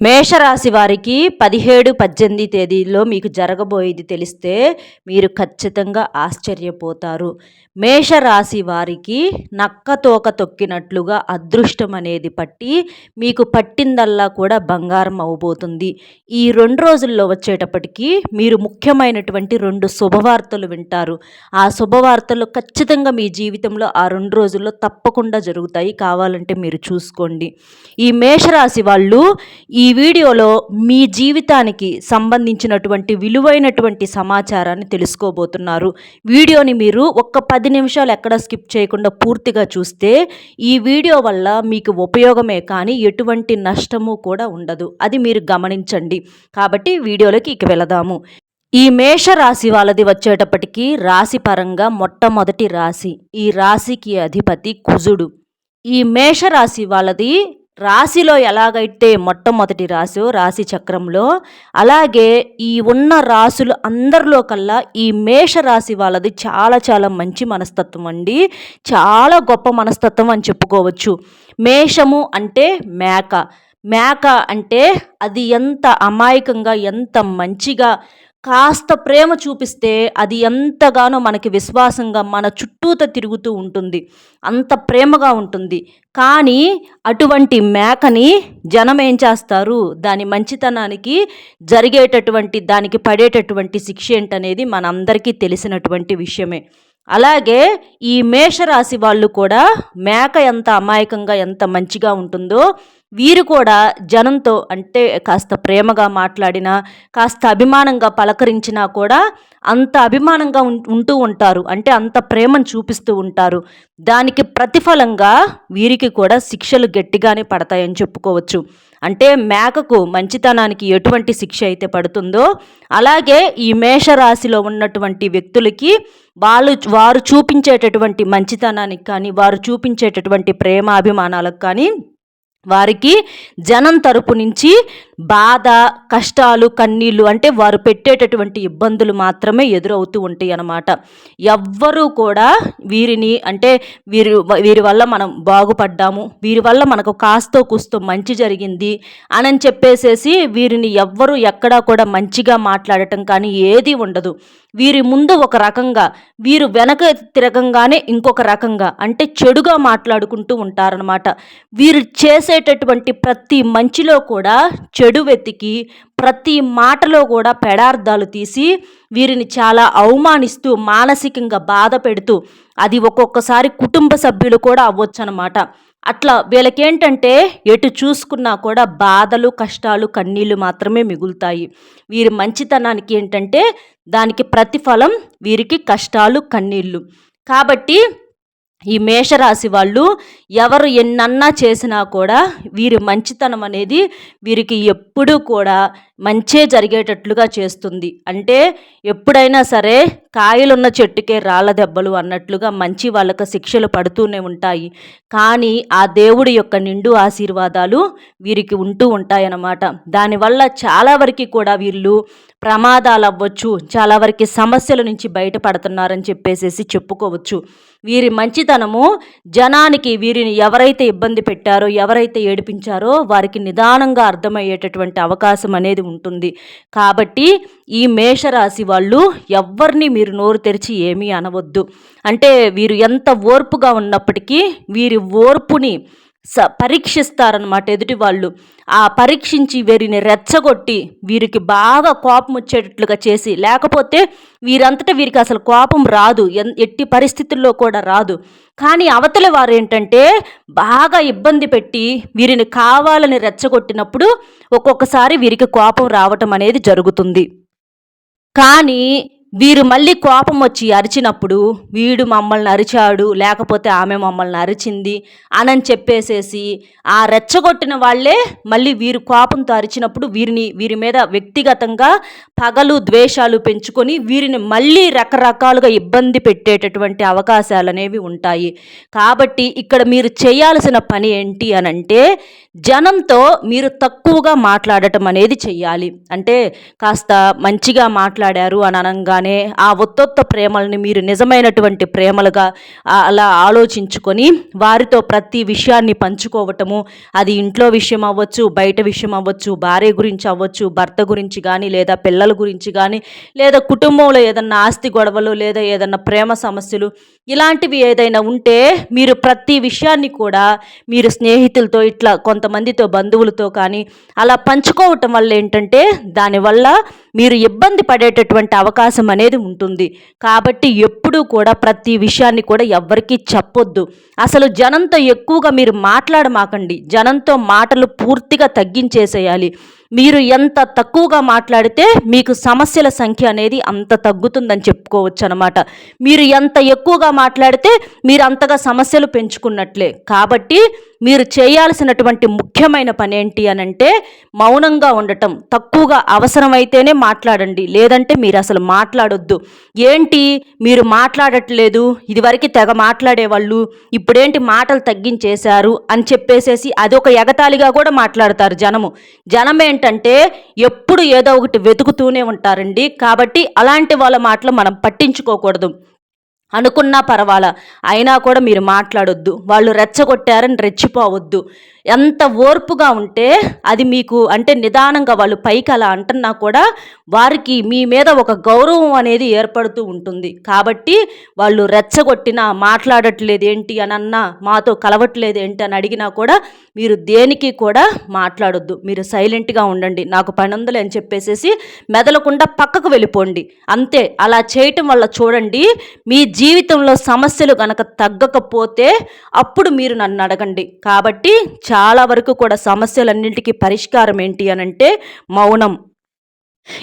మేషరాశి వారికి 17, 18 తేదీల్లో మీకు జరగబోయేది తెలిస్తే మీరు ఖచ్చితంగా ఆశ్చర్యపోతారు. మేషరాశి వారికి నక్కతోక తొక్కినట్లుగా అదృష్టం అనేది పట్టి మీకు పట్టిందల్లా కూడా బంగారం అవ్వబోతుంది. ఈ 2 రోజుల్లో వచ్చేటప్పటికి మీరు ముఖ్యమైనటువంటి 2 శుభవార్తలు వింటారు. ఆ శుభవార్తలు ఖచ్చితంగా మీ జీవితంలో ఆ 2 రోజుల్లో తప్పకుండా జరుగుతాయి. కావాలంటే మీరు చూసుకోండి. ఈ మేషరాశి వాళ్ళు ఈ వీడియోలో మీ జీవితానికి సంబంధించినటువంటి విలువైనటువంటి సమాచారాన్ని తెలుసుకోబోతున్నారు. వీడియోని మీరు ఒక్క 10 నిమిషాలు ఎక్కడ స్కిప్ చేయకుండా పూర్తిగా చూస్తే ఈ వీడియో వల్ల మీకు ఉపయోగమే కానీ ఎటువంటి నష్టము కూడా ఉండదు. అది మీరు గమనించండి. కాబట్టి వీడియోలోకి వెళదాము. ఈ మేషరాశి వాళ్ళది వచ్చేటప్పటికి రాశి పరంగా మొట్టమొదటి రాశి. ఈ రాశికి అధిపతి కుజుడు. ఈ మేషరాశి వాళ్ళది రాశిలో ఎలాగైతే మొట్టమొదటి రాశి చక్రంలో, అలాగే ఈ ఉన్న రాశులు అందరిలో కల్లా ఈ మేషరాశి వాళ్ళది చాలా చాలా మంచి మనస్తత్వం అండి. చాలా గొప్ప మనస్తత్వం అని చెప్పుకోవచ్చు. మేషము అంటే మేక అంటే అది ఎంత అమాయకంగా, ఎంత మంచిగా, కాస్త ప్రేమ చూపిస్తే అది ఎంతగానో మనకి విశ్వాసంగా మన చుట్టూత తిరుగుతూ ఉంటుంది. అంత ప్రేమగా ఉంటుంది. కానీ అటువంటి మేకని జనం ఏం చేస్తారు, దాని మంచితనానికి జరిగేటటువంటి, దానికి పడేటటువంటి శిక్ష ఏంటనేది మనందరికీ తెలిసినటువంటి విషయమే. అలాగే ఈ మేషరాశి వాళ్ళు కూడా మేక ఎంత అమాయకంగా, ఎంత మంచిగా ఉంటుందో వీరు కూడా జనంతో అంటే కాస్త ప్రేమగా మాట్లాడినా, కాస్త అభిమానంగా పలకరించినా కూడా అంత అభిమానంగా ఉంటూ ఉంటారు. అంటే అంత ప్రేమను చూపిస్తూ ఉంటారు. దానికి ప్రతిఫలంగా వీరికి కూడా శిక్షలు గట్టిగానే పడతాయని చెప్పుకోవచ్చు. అంటే మేకకు మంచితనానికి ఎటువంటి శిక్ష అయితే పడుతుందో, అలాగే ఈ మేషరాశిలో ఉన్నటువంటి వ్యక్తులకి వారు చూపించేటటువంటి మంచితనానికి కానీ, వారు చూపించేటటువంటి ప్రేమ అభిమానాలకు కానీ వారికి జనం తరపు నుంచి బాధ, కష్టాలు, కన్నీళ్ళు, అంటే వారు పెట్టేటటువంటి ఇబ్బందులు మాత్రమే ఎదురవుతూ ఉంటాయి అన్నమాట. ఎవ్వరూ కూడా వీరిని అంటే వీరి వల్ల మనం బాగుపడ్డాము, వీరి వల్ల మనకు కాస్తో కూస్తో మంచి జరిగింది అని చెప్పేసేసి వీరిని ఎవ్వరూ ఎక్కడా కూడా మంచిగా మాట్లాడటం కానీ ఏదీ ఉండదు. వీరి ముందు ఒక రకంగా, వీరు వెనక తిరగంగానే ఇంకొక రకంగా, అంటే చెడుగా మాట్లాడుకుంటూ ఉంటారనమాట. వీరు చేసేటటువంటి ప్రతి మంచిలో కూడా చెడు వెతికి, ప్రతి మాటలో కూడా పెడార్థాలు తీసి వీరిని చాలా అవమానిస్తూ, మానసికంగా బాధ పెడుతూ, అది ఒక్కొక్కసారి కుటుంబ సభ్యులు కూడా అవ్వచ్చు అనమాట. అట్లా వీళ్ళకేంటంటే ఎటు చూసుకున్నా కూడా బాధలు, కష్టాలు, కన్నీళ్ళు మాత్రమే మిగులుతాయి. వీరి మంచితనానికి ఏంటంటే దానికి ప్రతిఫలం వీరికి కష్టాలు, కన్నీళ్ళు. కాబట్టి ఈ మేషరాశి వాళ్ళు ఎవరు ఎన్నన్నా చేసినా కూడా వీరి మంచితనం అనేది వీరికి ఎప్పుడూ కూడా మంచే జరిగేటట్లుగా చేస్తుంది. అంటే ఎప్పుడైనా సరే కాయలున్న చెట్టుకే రాళ్ళ దెబ్బలు అన్నట్లుగా మంచి వాళ్ళకి శిక్షలు పడుతూనే ఉంటాయి. కానీ ఆ దేవుడి యొక్క నిండు ఆశీర్వాదాలు వీరికి ఉంటూ ఉంటాయన్నమాట. దానివల్ల చాలా వరకు కూడా వీళ్ళు ప్రమాదాలు అవ్వచ్చు, చాలా వరకు సమస్యల నుంచి బయటపడుతున్నారని చెప్పేసి చెప్పుకోవచ్చు. వీరి మంచితనము జనానికి, వీరిని ఎవరైతే ఇబ్బంది పెట్టారో, ఎవరైతే ఏడిపించారో వారికి నిదానంగా అర్థమయ్యేటటువంటి అవకాశం అనేది ఉంటుంది. కాబట్టి ఈ మేషరాశి వాళ్ళు ఎవ్వరిని మీరు నోరు తెరిచి ఏమీ అనవద్దు. అంటే వీరు ఎంత ఓర్పుగా ఉన్నప్పటికీ వీరి ఓర్పుని పరీక్షిస్తారనమాట ఎదుటి వాళ్ళు. ఆ పరీక్షించి వీరిని రెచ్చగొట్టి వీరికి బాగా కోపం వచ్చేటట్లుగా చేసి, లేకపోతే వీరంతటా వీరికి అసలు కోపం రాదు, ఎట్టి పరిస్థితుల్లో కూడా రాదు. కానీ అవతల వారు ఏంటంటే బాగా ఇబ్బంది పెట్టి వీరిని కావాలని రెచ్చగొట్టినప్పుడు ఒక్కొక్కసారి వీరికి కోపం రావటం అనేది జరుగుతుంది. కానీ వీరు మళ్ళీ కోపం వచ్చి అరిచినప్పుడు వీడు మమ్మల్ని అరిచాడు, లేకపోతే ఆమె మమ్మల్ని అరిచింది అని చెప్పేసేసి ఆ రెచ్చగొట్టిన వాళ్ళే మళ్ళీ వీరు కోపంతో అరిచినప్పుడు వీరి మీద వ్యక్తిగతంగా పగలు, ద్వేషాలు పెంచుకొని వీరిని మళ్ళీ రకరకాలుగా ఇబ్బంది పెట్టేటటువంటి అవకాశాలు అనేవి ఉంటాయి. కాబట్టి ఇక్కడ మీరు చేయాల్సిన పని ఏంటి అనంటే, జనంతో మీరు తక్కువగా మాట్లాడటం అనేది చెయ్యాలి. అంటే కాస్త మంచిగా మాట్లాడారు అని అనంగానే ఆ ఒత్తొత్త ప్రేమల్ని మీరు నిజమైనటువంటి ప్రేమలుగా అలా ఆలోచించుకొని వారితో ప్రతి విషయాన్ని పంచుకోవటము. అది ఇంట్లో విషయం అవ్వచ్చు, బయట విషయం అవ్వచ్చు, భార్య గురించి అవ్వచ్చు, భర్త గురించి కానీ లేదా పిల్లల గురించి కానీ లేదా కుటుంబంలో ఏదన్నా ఆస్తి గొడవలు లేదా ఏదన్నా ప్రేమ సమస్యలు ఇలాంటివి ఏదైనా ఉంటే మీరు ప్రతి విషయాన్ని కూడా మీరు స్నేహితులతో ఇట్లా కొంతమందితో బంధువులతో కానీ అలా పంచుకోవటం వల్ల ఏంటంటే దానివల్ల మీరు ఇబ్బంది పడేటటువంటి అవకాశం అనేది ఉంటుంది. కాబట్టి ఎప్పుడూ కూడా ప్రతి విషయాన్ని కూడా ఎవ్వరికీ చెప్పొద్దు. అసలు జనంతో ఎక్కువగా మీరు మాట్లాడమాకండి. జనంతో మాటలు పూర్తిగా తగ్గించేసేయాలి. మీరు ఎంత తక్కువగా మాట్లాడితే మీకు సమస్యల సంఖ్య అనేది అంత తగ్గుతుందని చెప్పుకోవచ్చు అనమాట. మీరు ఎంత ఎక్కువగా మాట్లాడితే మీరు అంతగా సమస్యలు పెంచుకున్నట్లే. కాబట్టి మీరు చేయాల్సినటువంటి ముఖ్యమైన పని ఏంటి అనంటే మౌనంగా ఉండటం. తక్కువగా అవసరమైతేనే మాట్లాడండి, లేదంటే మీరు అసలు మాట్లాడొద్దు. ఏంటి మీరు మాట్లాడట్లేదు, ఇదివరకు తెగ మాట్లాడేవాళ్ళు ఇప్పుడేంటి మాటలు తగ్గించేశారు అని చెప్పేసేసి అదొక ఎగతాళిగా కూడా మాట్లాడతారు జనం ఏంటంటే ఎప్పుడు ఏదో ఒకటి వెతుకుతూనే ఉంటారండి. కాబట్టి అలాంటి వాళ్ళ మాటలు మనం పట్టించుకోకూడదు. అనుకున్నా పర్వాలా, అయినా కూడా మీరు మాట్లాడొద్దు. వాళ్ళు రెచ్చగొట్టారని రెచ్చిపోవద్దు. ఎంత ఓర్పుగా ఉంటే అది మీకు అంటే నిదానంగా వాళ్ళు పైకి అలా అంటున్నా కూడా వారికి మీ మీద ఒక గౌరవం అనేది ఏర్పడుతూ ఉంటుంది. కాబట్టి వాళ్ళు రెచ్చగొట్టినా మాట్లాడట్లేదు ఏంటి అని అన్నా, మాతో కలవట్లేదు ఏంటి అని అడిగినా కూడా మీరు దేనికి కూడా మాట్లాడొద్దు. మీరు సైలెంట్గా ఉండండి. నాకు పని ఉందిలే అని చెప్పేసేసి మెదలకుండా పక్కకు వెళ్ళిపోండి. అంతే. అలా చేయటం వల్ల చూడండి, మీ జీవితంలో సమస్యలు గనక తగ్గకపోతే అప్పుడు మీరు నన్ను అడగండి. కాబట్టి చాలా వరకు కూడా సమస్యలన్నింటికీ పరిష్కారం ఏంటి అనంటే మౌనం.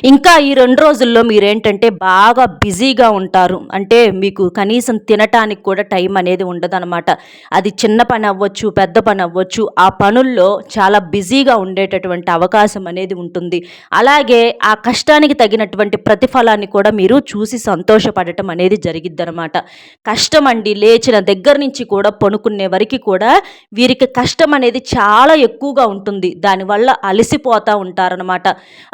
ఇంకా ఈ 2 రోజుల్లో మీరేంటంటే బాగా బిజీగా ఉంటారు. అంటే మీకు కనీసం తినటానికి కూడా టైం అనేది ఉండదనమాట. అది చిన్న పని అవ్వచ్చు, పెద్ద పని అవ్వచ్చు. ఆ పనుల్లో చాలా బిజీగా ఉండేటటువంటి అవకాశం అనేది ఉంటుంది. అలాగే ఆ కష్టానికి తగినటువంటి ప్రతిఫలాన్ని కూడా మీరు చూసి సంతోషపడటం అనేది జరిగిద్దనమాట. కష్టం అండి, లేచిన దగ్గర నుంచి కూడా పనుకునే వరకు కూడా వీరికి కష్టం అనేది చాలా ఎక్కువగా ఉంటుంది. దానివల్ల అలసిపోతూ ఉంటారనమాట.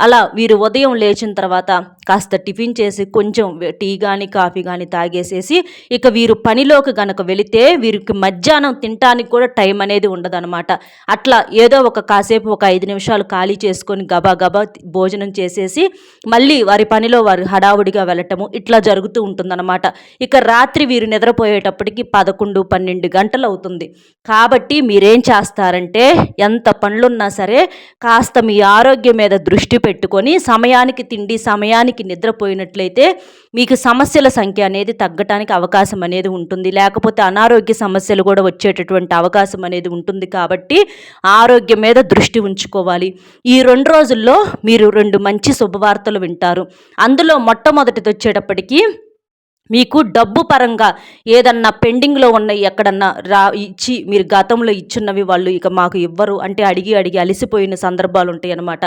అలా వీరు ఉదయం లేచిన తర్వాత కాస్త టిఫిన్ చేసి కొంచెం టీ కానీ కాఫీ కానీ తాగేసేసి ఇక వీరు పనిలోకి గనక వెళితే వీరికి మధ్యాహ్నం తినటానికి కూడా టైం అనేది ఉండదన్నమాట. అట్లా ఏదో కాసేపు ఒక 5 నిమిషాలు ఖాళీ చేసుకొని గబా గబా భోజనం చేసేసి మళ్ళీ వారి పనిలో వారు హడావుడిగా వెళ్ళటము ఇట్లా జరుగుతూ ఉంటుందన్నమాట. ఇక రాత్రి వీరు నిద్రపోయేటప్పటికి 11, 12 గంటలు అవుతుంది. కాబట్టి మీరేం చేస్తారంటే ఎంత పనులున్నా సరే కాస్త మీ ఆరోగ్యం మీద దృష్టి పెట్టుకొని సమయానికి తిండి సమయానికి నిద్రపోయినట్లయితే మీకు సమస్యల సంఖ్య అనేది తగ్గటానికి అవకాశం అనేది ఉంటుంది. లేకపోతే అనారోగ్య సమస్యలు కూడా వచ్చేటటువంటి అవకాశం అనేది ఉంటుంది. కాబట్టి ఆరోగ్యం మీద దృష్టి ఉంచుకోవాలి. ఈ 2 రోజుల్లో మీరు 2 మంచి శుభవార్తలు వింటారు. అందులో మొట్టమొదటిది వచ్చేటప్పటికి మీకు డబ్బు పరంగా ఏదన్నా పెండింగ్లో ఉన్న ఎక్కడన్నా ఇచ్చి మీరు గతంలో ఇచ్చున్నవి వాళ్ళు ఇక మాకు ఇవ్వరు అంటే అడిగి అలిసిపోయిన సందర్భాలు ఉంటాయి అన్నమాట.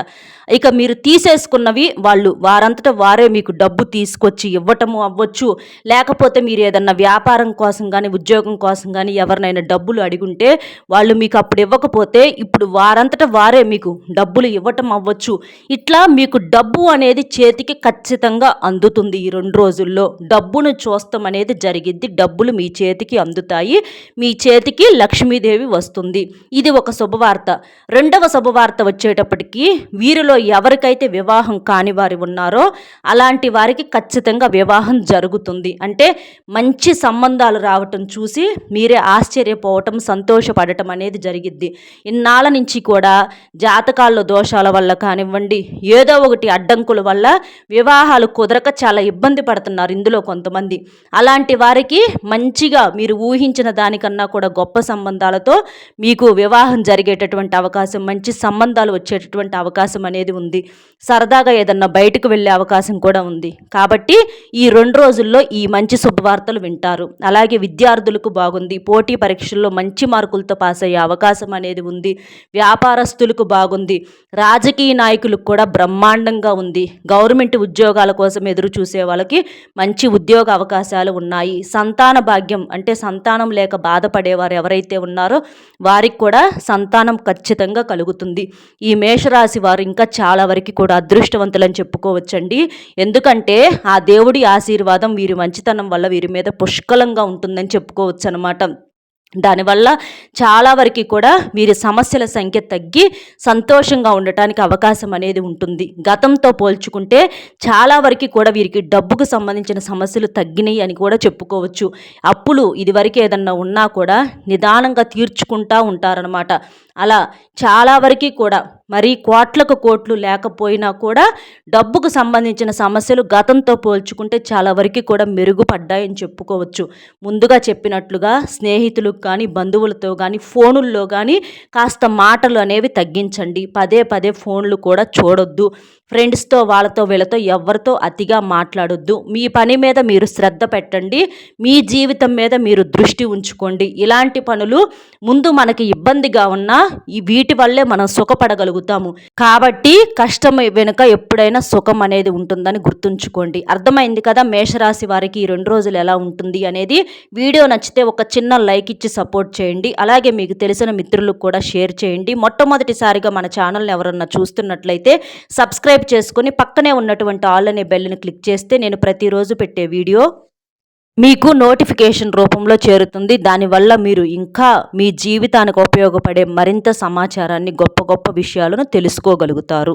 ఇక మీరు తీసేసుకున్నవి వాళ్ళు వారంతటా వారే మీకు డబ్బు తీసుకొచ్చి ఇవ్వటము అవ్వచ్చు. లేకపోతే మీరు ఏదన్నా వ్యాపారం కోసం కానీ ఉద్యోగం కోసం కానీ ఎవరినైనా డబ్బులు అడిగుంటే వాళ్ళు మీకు అప్పుడు ఇవ్వకపోతే ఇప్పుడు వారంతటా వారే మీకు డబ్బులు ఇవ్వటం అవ్వచ్చు. ఇట్లా మీకు డబ్బు అనేది చేతికి ఖచ్చితంగా అందుతుంది. ఈ 2 రోజుల్లో డబ్బును చూస్తాం అనేది జరిగిద్ది. డబ్బులు మీ చేతికి అందుతాయి. మీ చేతికి లక్ష్మీదేవి వస్తుంది. ఇది ఒక శుభవార్త. రెండవ శుభవార్త వచ్చేటప్పటికి వీరిలో ఎవరికైతే వివాహం కాని వారు ఉన్నారో అలాంటి వారికి ఖచ్చితంగా వివాహం జరుగుతుంది. అంటే మంచి సంబంధాలు రావటం చూసి మీరే ఆశ్చర్యపోవటం సంతోషపడటం అనేది జరిగిద్ది. ఇన్నాళ్ళ నుంచి కూడా జాతకాల్లో దోషాల వల్ల కానివ్వండి ఏదో ఒకటి అడ్డంకుల వల్ల వివాహాలు కుదరక చాలా ఇబ్బంది పడుతున్నారు ఇందులో కొంతమంది. అలాంటి వారికి మంచిగా మీరు ఊహించిన దానికన్నా కూడా గొప్ప సంబంధాలతో మీకు వివాహం జరిగేటటువంటి అవకాశం, మంచి సంబంధాలు వచ్చేటటువంటి అవకాశం అనేది ఉంది. సరదాగా ఏదన్నా బయటకు వెళ్ళే అవకాశం కూడా ఉంది. కాబట్టి ఈ 2 రోజుల్లో ఈ మంచి శుభవార్తలు వింటారు. అలాగే విద్యార్థులకు బాగుంది. పోటీ పరీక్షల్లో మంచి మార్కులతో పాస్ అయ్యే అవకాశం అనేది ఉంది. వ్యాపారస్తులకు బాగుంది. రాజకీయ నాయకులకు కూడా బ్రహ్మాండంగా ఉంది. గవర్నమెంట్ ఉద్యోగాల కోసం ఎదురు చూసే వాళ్ళకి మంచి ఉద్యోగ ఉద్యోగ అవకాశాలు ఉన్నాయి. సంతాన భాగ్యం అంటే సంతానం లేక బాధపడేవారు ఎవరైతే ఉన్నారో వారికి కూడా సంతానం ఖచ్చితంగా కలుగుతుంది. ఈ మేషరాశి వారు ఇంకా చాలా వరకు కూడా అదృష్టవంతులని చెప్పుకోవచ్చండి. ఎందుకంటే ఆ దేవుడి ఆశీర్వాదం వీరి మంచితనం వల్ల వీరి మీద పుష్కలంగా ఉంటుందని చెప్పుకోవచ్చు అనమాట. దానివల్ల చాలా వరకు కూడా వీరి సమస్యల సంఖ్య తగ్గి సంతోషంగా ఉండటానికి అవకాశం అనేది ఉంటుంది. గతంతో పోల్చుకుంటే చాలా వరకు కూడా వీరికి డబ్బుకు సంబంధించిన సమస్యలు తగ్గినాయి అని కూడా చెప్పుకోవచ్చు. అప్పులు ఇదివరకు ఏదన్నా ఉన్నా కూడా నిదానంగా తీర్చుకుంటూ ఉంటారనమాట. అలా చాలా వరకు కూడా మరి కోట్లకు కోట్లు లేకపోయినా కూడా డబ్బుకు సంబంధించిన సమస్యలు గతంతో పోల్చుకుంటే చాలా వరకు కూడా మెరుగుపడ్డాయని చెప్పుకోవచ్చు. ముందుగా చెప్పినట్లుగా స్నేహితులకు కానీ బంధువులతో కానీ ఫోనుల్లో కానీ కాస్త మాటలు అనేవి తగ్గించండి. పదే పదే ఫోన్లు కూడా చూడొద్దు. ఫ్రెండ్స్తో వాళ్ళతో వీళ్ళతో ఎవరితో అతిగా మాట్లాడొద్దు. మీ పని మీద మీరు శ్రద్ధ పెట్టండి. మీ జీవితం మీద మీరు దృష్టి ఉంచుకోండి. ఇలాంటి పనులు ముందు మనకి ఇబ్బందిగా ఉన్నా వీటి వల్లే మనం సుఖపడగలుగుతాము. కాబట్టి కష్టం వెనుక ఎప్పుడైనా సుఖం అనేది ఉంటుందని గుర్తుంచుకోండి. అర్థమైంది కదా మేషరాశి వారికి ఈ 2 రోజులు ఎలా ఉంటుంది అనేది. వీడియో నచ్చితే ఒక చిన్న లైక్ ఇచ్చి సపోర్ట్ చేయండి. అలాగే మీకు తెలిసిన మిత్రులకు కూడా షేర్ చేయండి. మొట్టమొదటిసారిగా మన ఛానల్ని ఎవరన్నా చూస్తున్నట్లయితే సబ్స్క్రైబ్ చేసుకొని పక్కనే ఉన్నటువంటి ఆల్ అనే బెల్ని క్లిక్ చేస్తే నేను ప్రతిరోజు పెట్టే వీడియో మీకు నోటిఫికేషన్ రూపంలో చేరుతుంది. దానివల్ల మీరు ఇంకా మీ జీవితానికి ఉపయోగపడే మరింత సమాచారాన్ని, గొప్ప గొప్ప విషయాలను తెలుసుకోగలుగుతారు.